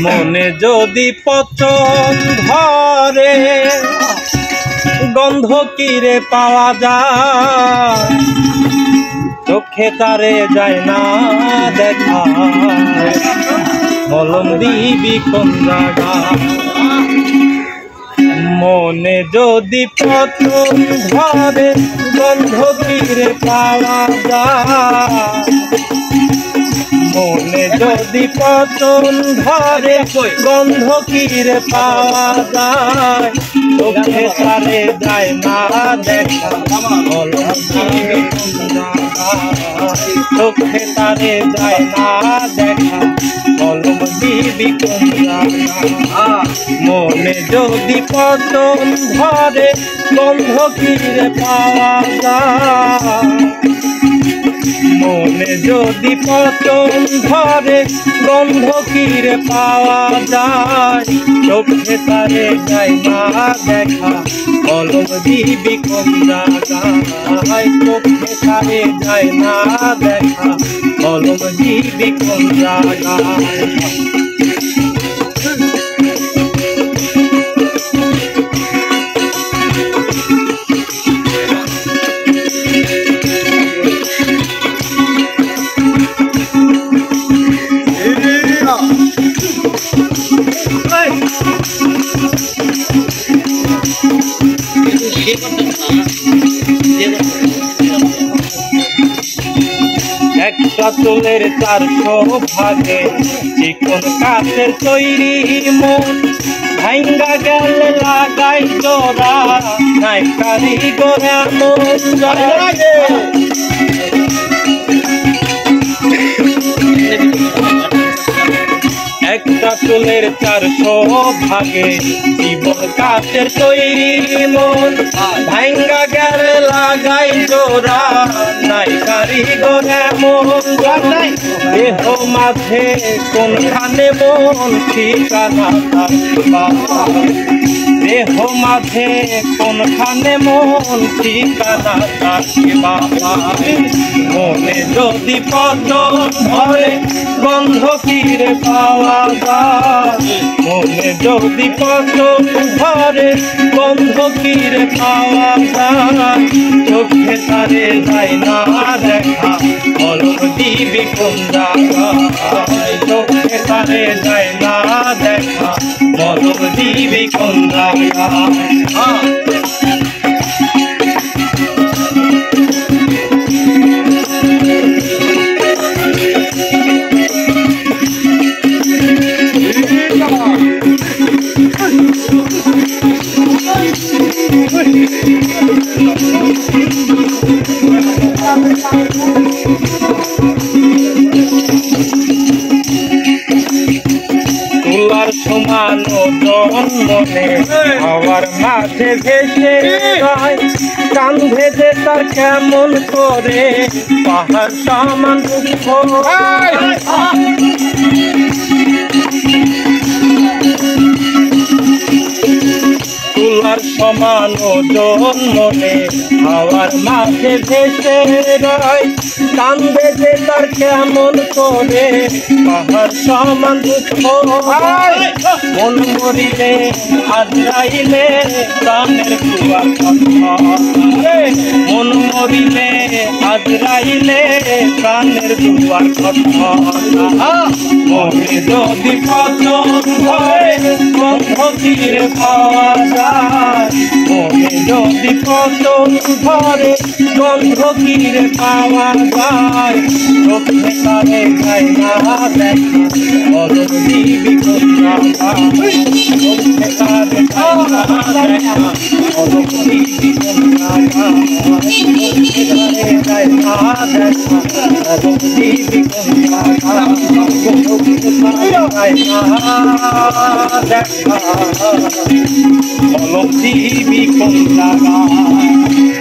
মনে যদি পচন ধরে গন্ধ কিরে পাওয়া যায়, চোখে তারে যায় না দেখা, মলম দিবি কোন জায়গায়। মনে যদি পচন ধরে গন্ধ কিরে পাওয়া যায়, মনে যদি পচন ধরে গন্ধ কিরে পাওয়া যায়, চোখে তারে যায় না দেখা, মলম দিবি কোন জায়গায়। চোখে তারে যায় না দেখা, মলম দিবি কোন জায়গায়। মনে যদি পচন ধরে গন্ধ কিরে পাওয়া যায়, মনে যদি পচন ধরে গন্ধ কিরে পাওয়া যায়, চোখে তারে যায় না দেখা, মলম দিবি কোন জায়গায়। চোখে তারে যায় না দেখা, মলম দিবি কোন জায়গায়। একটা চুলের 400 ভাগে চিকন কাঠের তৈরি মন, ভাঙ্গা গেলে লাগাই জোড়া, নাই কারিগর এমন জড়ায়। একটা চুলের 400 ভাগে জীবন কাঠের তৈরি মন, ভাঙ্গা গেলে লাগাই জোড়া, নাই কারিগর এমন জড়ায়। দেহ মাঝে কোনখানে মন ঠিকানা বাবা, দেহ মাঝে কোনখানে মন ঠিকানা থাকে বাবা। মনে যদি পচন ধরে গন্ধ কিরে পাওয়া যায়, মনে যদি পচন ধরে গন্ধ কিরে পাওয়া যায়, চোখে তারে যায় না দেখা, মলম দিবি কোন জায়গায়। চোখে তারে যায় না দেখা, মলম দিবি কোন জায়গায়। তুলার সমান ওজন মনে হাওয়ার মাঝে ভেসে যায়, কান ভেজে তার কেমন করে পাহাড় সমান দুঃখ। তুলার সমান ওজন মনে হাওয়ার মাঝে ভেসে যায়, কান ভেজে তার কেমন করে পাহাড় সমান দুঃখ। মন মরিলে আজরাইলে প্রাণের দুয়ার কথা, মন মরিলে আজরাইলে প্রাণের দুয়ার কথা। মনে যদি পচন ধরে গন্ধ কিরে পাওয়া যায়, মনে যদি পচন ধরে গন্ধ কিরে পাওয়া যায়, চোখে তারে যায় না দেখা, মলম দিবি কোন জায়গায়। চোখে তারে যায় না দেখা, মলম দিবি কোন জায়গায়। চোখে তারে যায় না দেখা, মলম দিবি কোন জায়গায়। চোখে তারে যায় না দেখা, মলম দিবি কোন জায়গায়।